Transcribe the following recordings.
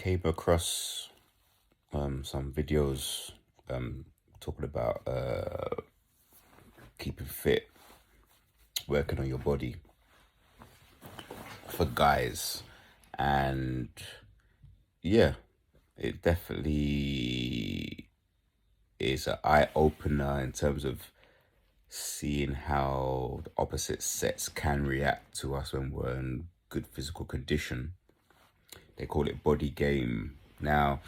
came across some videos talking about keeping fit, working on your body for guys, and yeah, it definitely is an eye opener in terms of seeing how the opposite sex can react to us when we're in good physical condition. They call it body game. Now,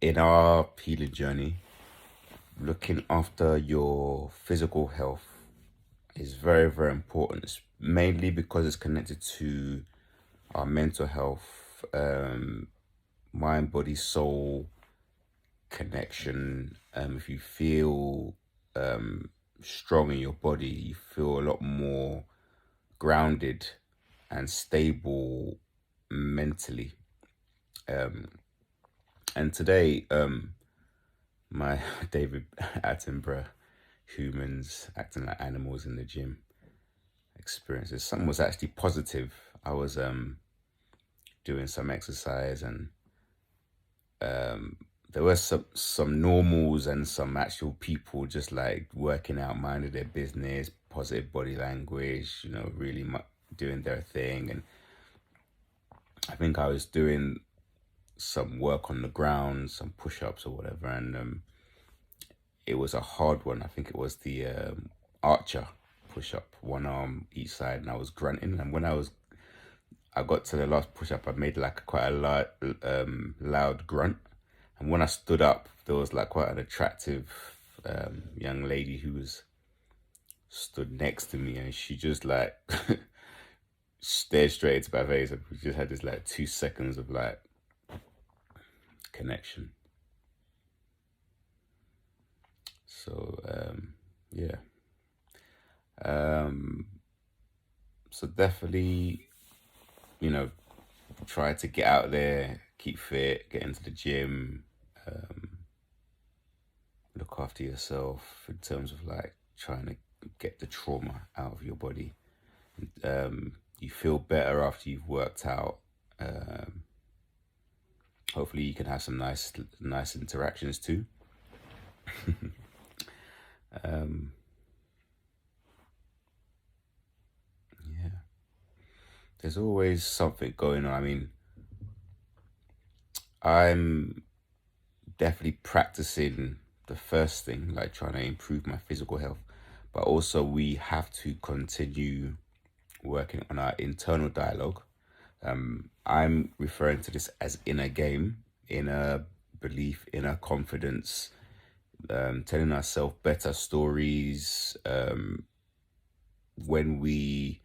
in our healing journey, looking after your physical health is very, very important. It's mainly because it's connected to our mental health, mind, body, soul connection. If you feel strong in your body, you feel a lot more grounded and stable mentally. And today, my David Attenborough, humans acting like animals in the gym experiences. Some was actually positive. I was doing some exercise, and there were some normals and some actual people just like working out, minding their business, positive body language, really doing their thing. And I think I was doing some work on the ground, some push-ups or whatever, and it was a hard one. I think it was the archer push-up, one arm each side, and I was grunting. And when I got to the last push-up, I made like quite a loud grunt. And when I stood up, there was like quite an attractive young lady who was stood next to me, and she just like stared straight into my face, and we just had this like 2 seconds of like connection. So yeah. So definitely, try to get out there, keep fit, get into the gym, look after yourself in terms of like trying to get the trauma out of your body. You feel better after you've worked out. Hopefully you can have some nice interactions too. Yeah, there's always something going on. I mean, I'm definitely practicing the first thing, like trying to improve my physical health, but also we have to continue working on our internal dialogue. I'm referring to this as inner game, inner belief, inner confidence, telling ourselves better stories. When we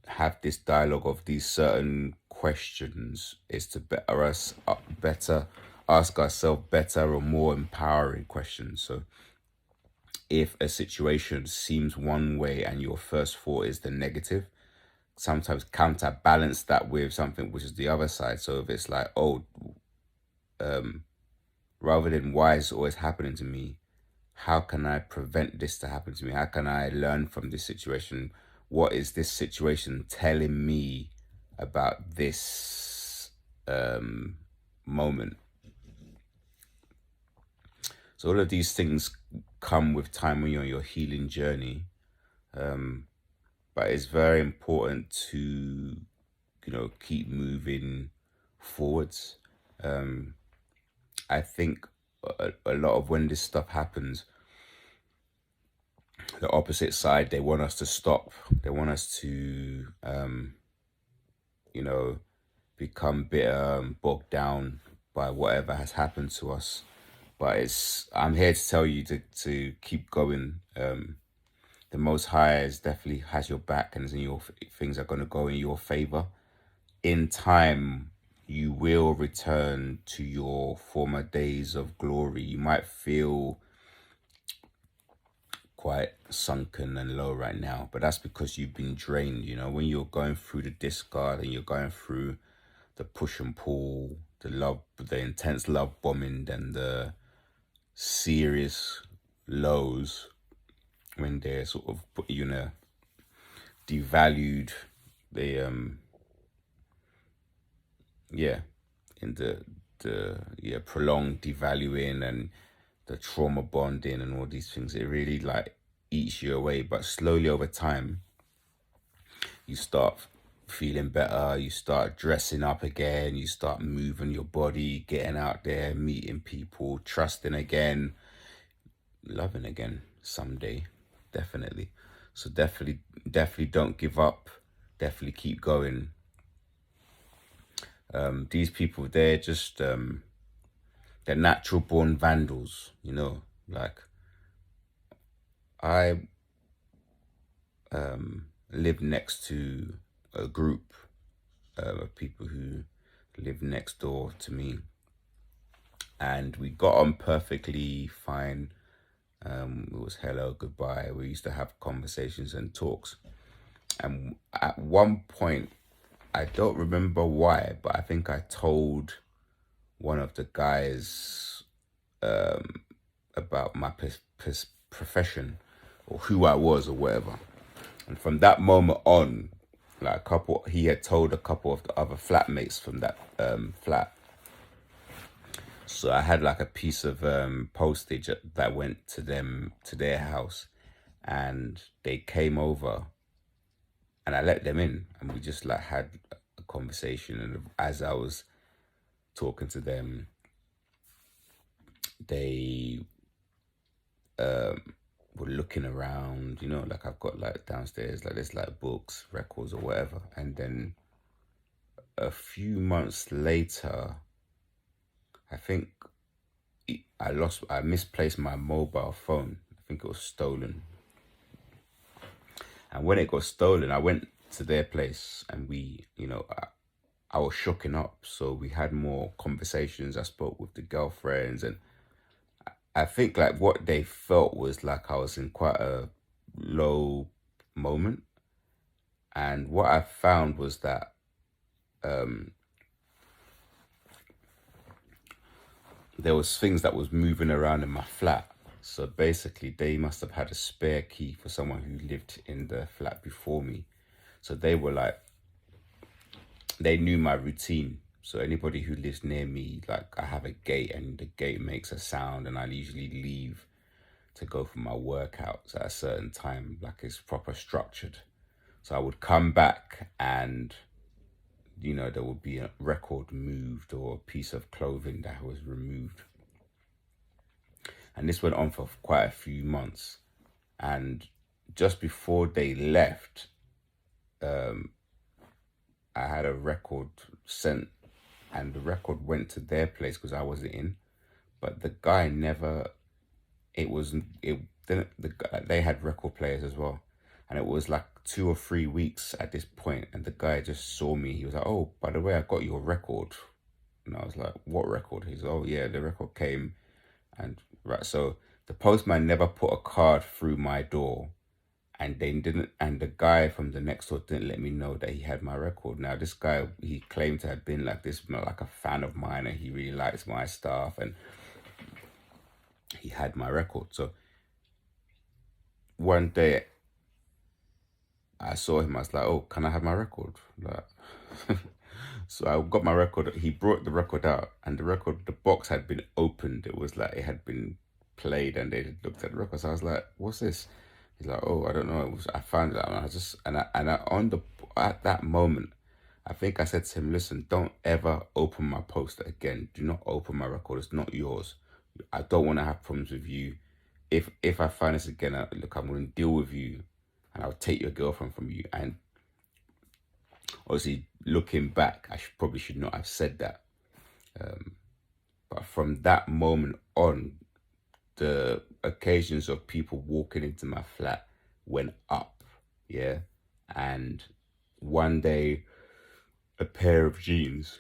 have this dialogue of these certain questions, is to better ask ourselves better or more empowering questions. So if a situation seems one way and your first thought is the negative, sometimes counterbalance that with something which is the other side. So if it's like, oh, rather than why is always happening to me, how can I prevent this to happen to me? How can I learn from this situation? What is this situation telling me about this moment? So all of these things come with time when you're on your healing journey. But it's very important to, keep moving forwards. I think a lot of when this stuff happens, the opposite side, they want us to stop. They want us to, become bitter and bogged down by whatever has happened to us. But I'm here to tell you to keep going. The Most High definitely has your back, and things are going to go in your favor. In time, you will return to your former days of glory. You might feel quite sunken and low right now, but that's because you've been drained. When you're going through the discard and you're going through the push and pull, the intense love bombing, and the serious lows, when they're sort of put you in a devalued, they yeah, in the yeah, prolonged devaluing and the trauma bonding and all these things, it really like eats you away. But slowly over time, you start feeling better, you start dressing up again, you start moving your body, getting out there, meeting people, trusting again, loving again someday. Definitely. So definitely don't give up. Definitely keep going. These people, they're natural born vandals, you know. Like I live next to a group of people who live next door to me, and we got on perfectly fine. It was hello, goodbye. We used to have conversations and talks. And at one point, I don't remember why, but I think I told one of the guys about my profession or who I was or whatever. And from that moment on, like he had told a couple of the other flatmates from that flat. So I had like a piece of postage that went to them, to their house, and they came over and I let them in and we just like had a conversation. And as I was talking to them, they were looking around, you know, like I've got like downstairs, like there's like books, records or whatever. And then a few months later, I think I misplaced my mobile phone. I think it was stolen. And when it got stolen, I went to their place and I was shooken up. So we had more conversations. I spoke with the girlfriends, and I think like what they felt was like I was in quite a low moment. And what I found was that there was things that was moving around in my flat. So basically, they must have had a spare key for someone who lived in the flat before me. So they were like, they knew my routine. So anybody who lives near me, like I have a gate and the gate makes a sound, and I usually leave to go for my workouts at a certain time, like it's proper structured. So I would come back and there would be a record moved or a piece of clothing that was removed. And this went on for quite a few months. And just before they left, I had a record sent, and the record went to their place because I wasn't in. But the guy never. It didn't. They had record players as well, and it was like 2 or 3 weeks at this point, and the guy just saw me. He was like, "Oh, by the way, I got your record," and I was like, "What record?" He's, "Oh yeah, the record came," and right. So the postman never put a card through my door, and they didn't, and the guy from the next door didn't let me know that he had my record. Now this guy, he claimed to have been like this, like a fan of mine, and he really likes my stuff, and he had my record. So one day I saw him, I was like, "Oh, can I have my record?" Like, so I got my record. He brought the record out, and the box had been opened. It was like it had been played, and they looked at the record. So I was like, "What's this?" He's like, "Oh, I don't know. I found it." And I just and I on the at that moment, I think I said to him, "Listen, don't ever open my poster again. Do not open my record. It's not yours. I don't want to have problems with you. If I find this again, look, I'm going to deal with you, and I'll take your girlfriend from you." And obviously, looking back, probably should not have said that. But from that moment on, the occasions of people walking into my flat went up. Yeah. And one day, a pair of jeans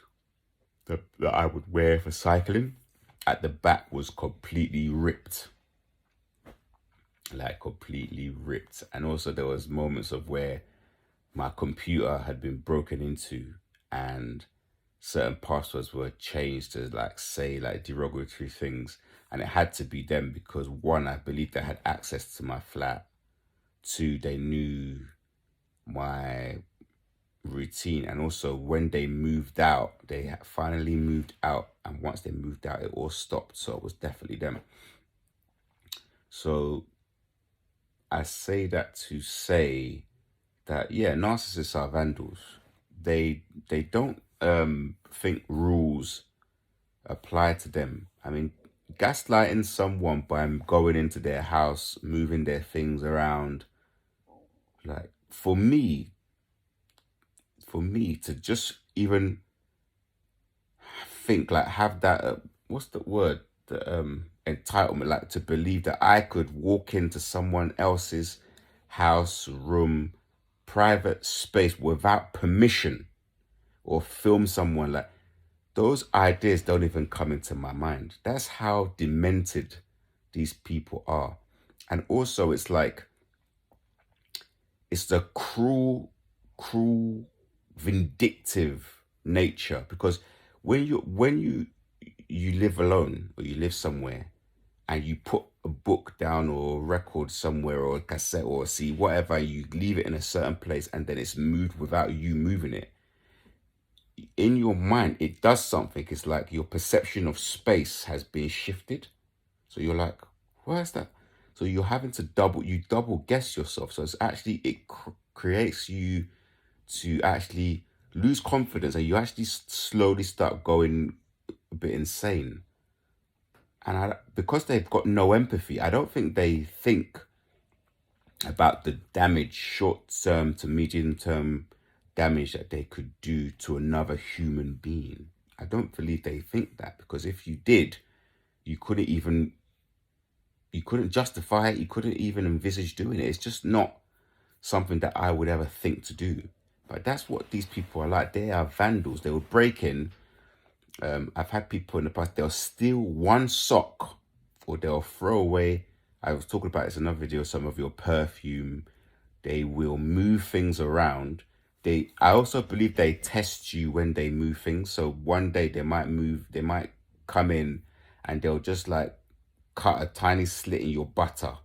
that I would wear for cycling at the back was completely ripped. Like completely ripped. And also there was moments of where my computer had been broken into, and certain passwords were changed to like say like derogatory things, and it had to be them because one, I believe they had access to my flat. Two, they knew my routine. And also when they moved out, they finally moved out, and once they moved out, it all stopped. So it was definitely them. So I say that to say that, yeah, narcissists are vandals. They don't think rules apply to them. I mean, gaslighting someone by going into their house, moving their things around, like for me to just even think, like, have that what's the word, the entitlement, like to believe that I could walk into someone else's house, room, private space without permission, or film someone, like, those ideas don't even come into my mind. That's how demented these people are. And also it's like, it's the cruel, vindictive nature. Because when you live alone, or you live somewhere, and you put a book down or a record somewhere, or a cassette or a CD, whatever, you leave it in a certain place, and then it's moved without you moving it, in your mind it does something. It's like your perception of space has been shifted. So you're like, where's that? So you're having to double guess yourself. So it's actually, it creates you to actually lose confidence, and you actually slowly start going a bit insane. And because they've got no empathy, I don't think they think about the damage, short term to medium term damage, that they could do to another human being. I don't believe they think that, because if you did, you couldn't even you couldn't justify it, you couldn't even envisage doing it. It's just not something that I would ever think to do. But that's what these people are like. They are vandals. They will break in. I've had people in the past, they'll steal one sock, or they'll throw away, I was talking about this in another video, some of your perfume. They will move things around. I also believe they test you when they move things. So one day they might come in, and they'll just like cut a tiny slit in your butter,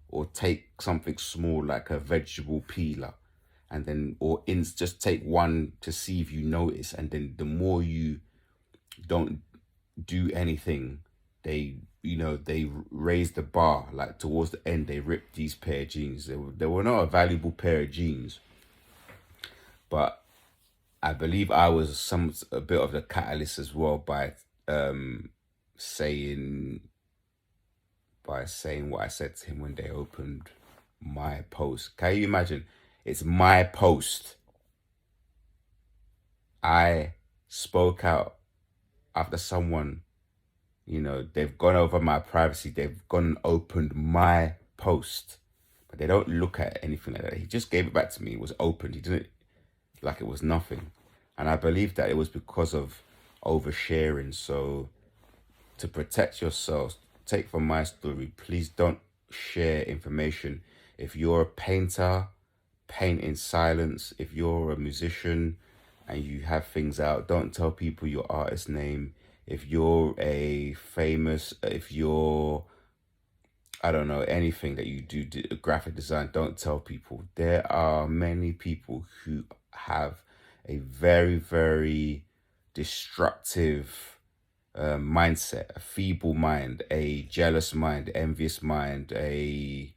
or take something small like a vegetable peeler, and then, just take one to see if you notice. And then the more you don't do anything, they raise the bar. Like towards the end, they ripped these pair of jeans. They were not a valuable pair of jeans, but I believe I was a bit of the catalyst as well, by saying saying what I said to him when they opened my post. Can you imagine? It's my post. I spoke out after someone, they've gone over my privacy. They've gone and opened my post, but they don't look at anything like that. He just gave it back to me. It was opened. He didn't, like it was nothing. And I believe that it was because of oversharing. So to protect yourselves, take from my story, please don't share information. If you're a painter, paint in silence. If you're a musician and you have things out, don't tell people your artist name. If you're if you're, I don't know, anything that you do, graphic design, don't tell people. There are many people who have a very, very destructive mindset, a feeble mind, a jealous mind, envious mind, a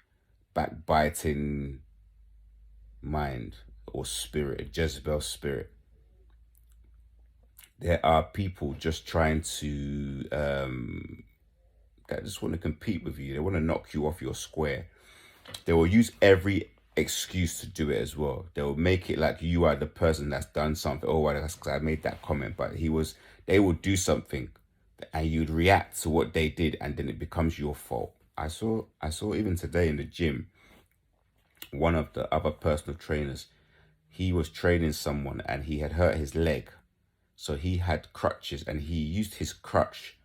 backbiting mind, or spirit, a Jezebel spirit. There are people just trying to that just want to compete with you. They want to knock you off your square. They will use every excuse to do it as well. They will make it like you are the person that's done something. Oh, well, that's because I made that comment, but they will do something, and you'd react to what they did, and then it becomes your fault. I saw even today in the gym, one of the other personal trainers, he was training someone, and he had hurt his leg. So he had crutches, and he used his crutch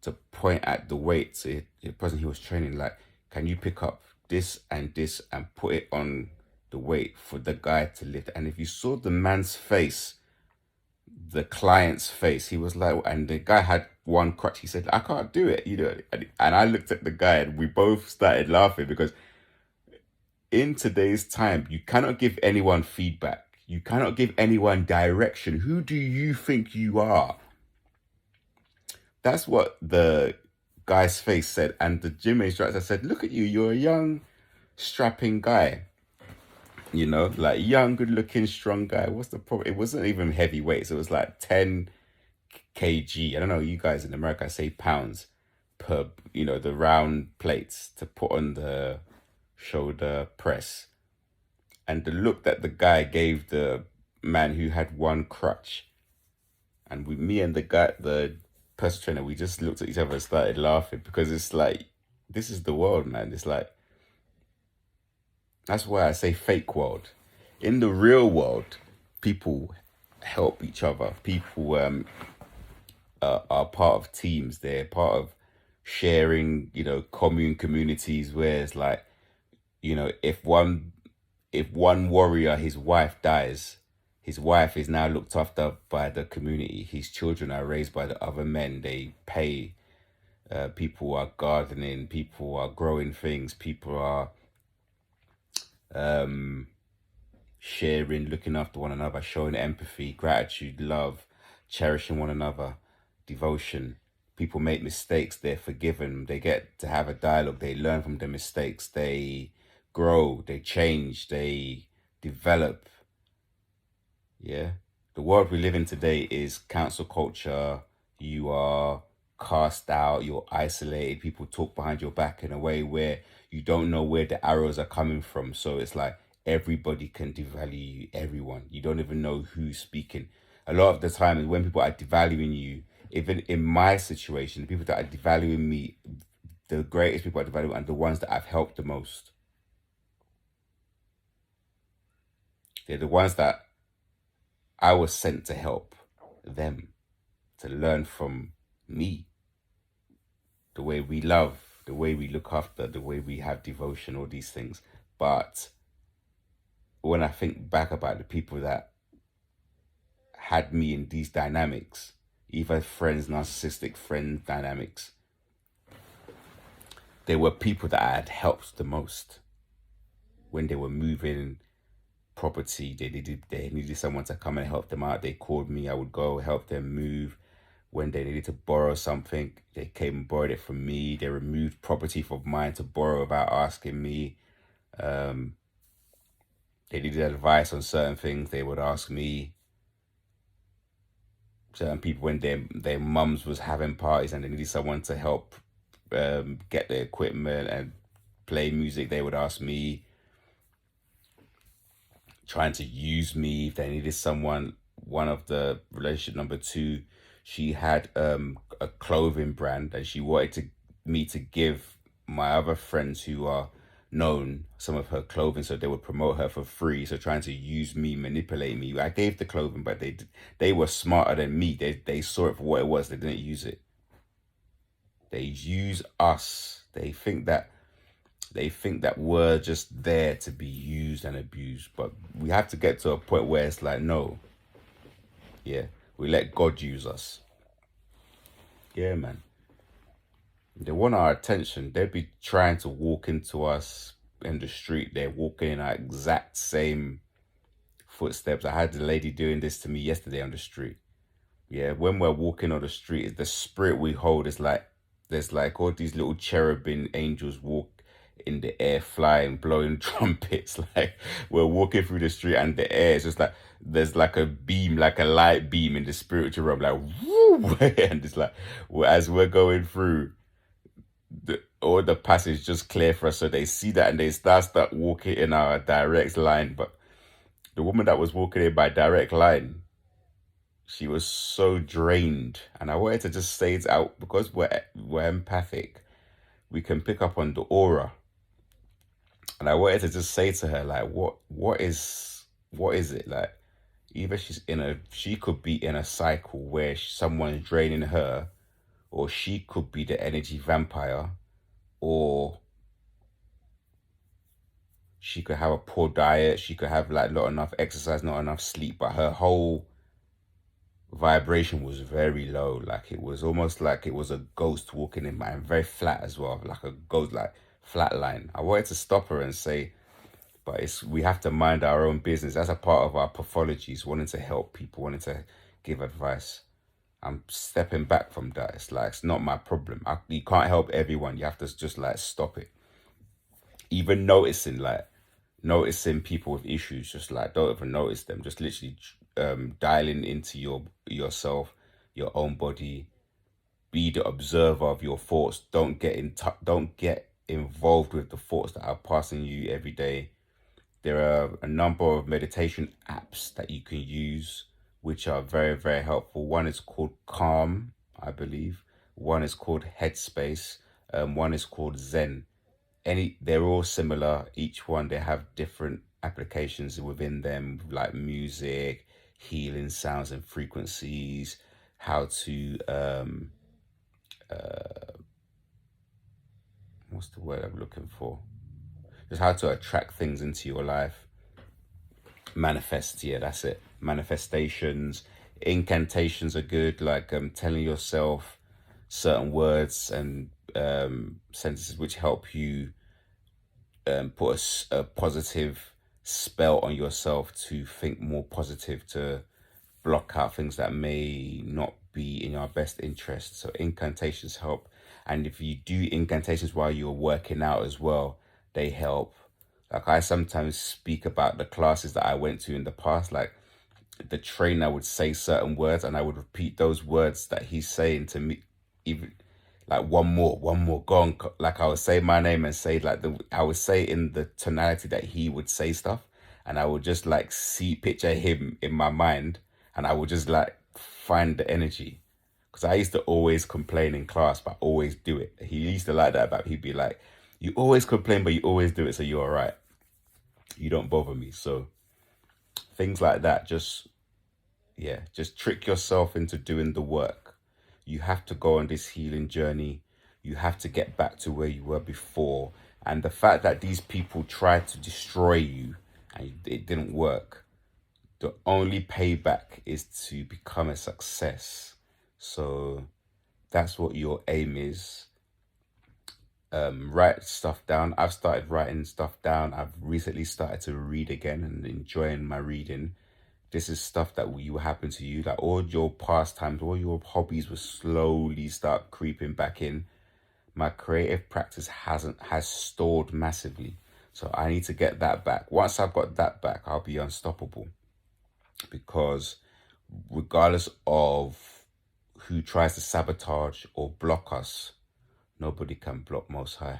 to point at the weight to the person he was training, like, can you pick up this and this and put it on the weight for the guy to lift? And if you saw the man's face, the client's face, he was like, and the guy had one crutch, he said, I can't do it, and I looked at the guy, and we both started laughing, because in today's time, you cannot give anyone feedback. You cannot give anyone direction. Who do you think you are? That's what the guy's face said. And the gym instructor said, look at you, you're a young, strapping guy. You know, like young, good looking, strong guy. What's the problem? It wasn't even heavy weights. It was like 10 kg. I don't know, you guys in America say pounds per, the round plates to put on the shoulder press. And the look that the guy gave the man who had one crutch, and me and the personal trainer, we just looked at each other and started laughing, because it's like, this is the world, man. It's like, that's why I say fake world. In the real world, people help each other. People are part of teams. They're part of sharing, communities where it's like, if one warrior, his wife dies, his wife is now looked after by the community. His children are raised by the other men. They pay. People are gardening. People are growing things. People are sharing, looking after one another, showing empathy, gratitude, love, cherishing one another, devotion. People make mistakes, they're forgiven, they get to have a dialogue, they learn from their mistakes, they grow, they change, they develop. Yeah. The world we live in today is cancel culture. You are cast out, you're isolated, people talk behind your back in a way where you don't know where the arrows are coming from. So it's like everybody can devalue everyone. You don't even know who's speaking. A lot of the time is when people are devaluing you, even in my situation, the people that are devaluing me, the greatest people are devaluing are the ones that I've helped the most. They're the ones that I was sent to help them, to learn from me. The way we love, the way we look after, the way we have devotion, all these things. But when I think back about the people that had me in these dynamics, even friends, narcissistic friend dynamics, they were people that I had helped the most. When they were moving property, they needed someone to come and help them out. They called me, I would go help them move. When they needed to borrow something, they came and borrowed it from me. They removed property from mine to borrow without asking me. They needed advice on certain things, they would ask me. Certain people, when their mums was having parties and they needed someone to help get the equipment and play music, they would ask me. Trying to use me if they needed someone. One of the relationship number two, she had a clothing brand and she wanted me to give my other friends who are known some of her clothing so they would promote her for free. So trying to use me, manipulate me. I gave the clothing, but they were smarter than me. They saw it for what it was. They didn't use it. They use us. They think that we're just there to be used and abused. But we have to get to a point where it's like, no. Yeah. We let God use us. Yeah, man. They want our attention. They'd be trying to walk into us in the street. They're walking in our exact same footsteps. I had the lady doing this to me yesterday on the street. Yeah, when we're walking on the street, it's the spirit we hold. It's like there's like all these little cherubim angels walk in the air, flying, blowing trumpets. Like we're walking through the street and the air is just like there's like a beam, like a light beam in the spiritual realm, like woo, and it's like as we're going through, all the passage just clear for us, so they see that and they start walking in our direct line. But the woman that was walking in by direct line, she was so drained, and I wanted to just say it out because we're empathic. We can pick up on the aura, and I wanted to just say to her like, what is it like? Either she could be in a cycle where someone's draining her, or she could be the energy vampire, or she could have a poor diet. She could have like not enough exercise, not enough sleep, but her whole vibration was very low. Like it was almost like it was a ghost walking in, and very flat as well, like a ghost, like flat line. I wanted to stop her and say, But it's we have to mind our own business. That's a part of our pathologies, wanting to help people, wanting to give advice. I'm stepping back from that. It's like it's not my problem. You can't help everyone. You have to just like stop it. Even noticing people with issues, just like don't even notice them. Just literally dialing into yourself, your own body. Be the observer of your thoughts. Don't get involved with the thoughts that are passing you every day. There are a number of meditation apps that you can use, which are very, very helpful. One is called Calm, I believe. One is called Headspace. One is called Zen. They're all similar. Each one they have different applications within them, like music, healing sounds and frequencies, how to what's the word I'm looking for? Just how to attract things into your life. Manifest, yeah, that's it. Manifestations, incantations are good, like telling yourself certain words and sentences which help you put a positive spell on yourself to think more positive, to block out things that may not be in your best interest. So incantations help. And if you do incantations while you're working out as well, they help. Like I sometimes speak about the classes that I went to in the past, like the trainer would say certain words and I would repeat those words that he's saying to me, even like one more, go on. Like I would say my name and say like I would say in the tonality that he would say stuff, and I would just like picture him in my mind, and I would just like find the energy. Because I used to always complain in class, but always do it. He used to like that about. He'd be like, "You always complain, but you always do it, so you're all right. You don't bother me." So things like that, just trick yourself into doing the work. You have to go on this healing journey. You have to get back to where you were before. And the fact that these people tried to destroy you and it didn't work, the only payback is to become a success. So that's what your aim is. Write stuff down. I've started writing stuff down. I've recently started to read again and enjoying my reading. This is stuff that will happen to you. Like all your pastimes, all your hobbies will slowly start creeping back in. My creative practice has stalled massively. So I need to get that back. Once I've got that back, I'll be unstoppable. Because regardless of who tries to sabotage or block us, nobody can block Most High.